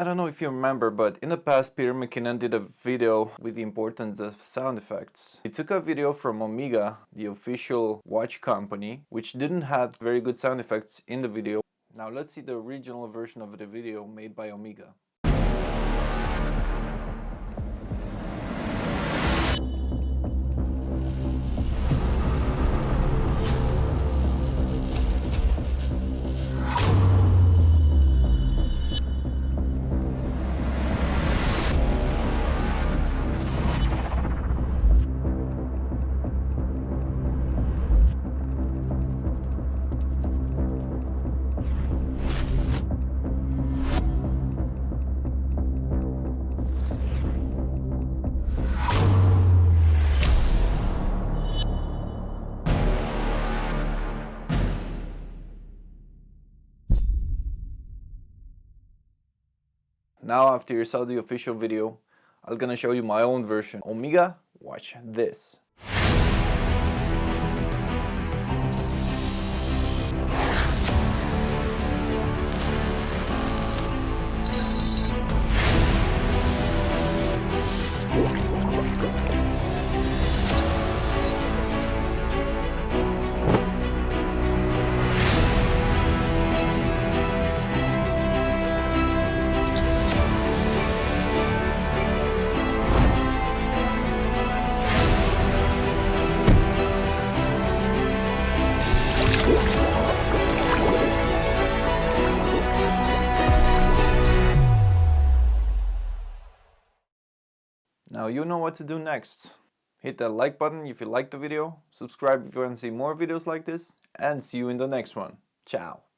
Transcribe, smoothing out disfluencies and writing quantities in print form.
I don't know if you remember, but in the past Peter McKinnon did a video with the importance of sound effects. He took a video from Omega, the official watch company, which didn't have very good sound effects in the video. Now let's see the original version of the video made by Omega. Now after you saw the official video, I'm gonna show you my own version. Omega, watch this. Now you know what to do next. Hit that like button if you liked the video, subscribe if you want to see more videos like this, and see you in the next one. Ciao!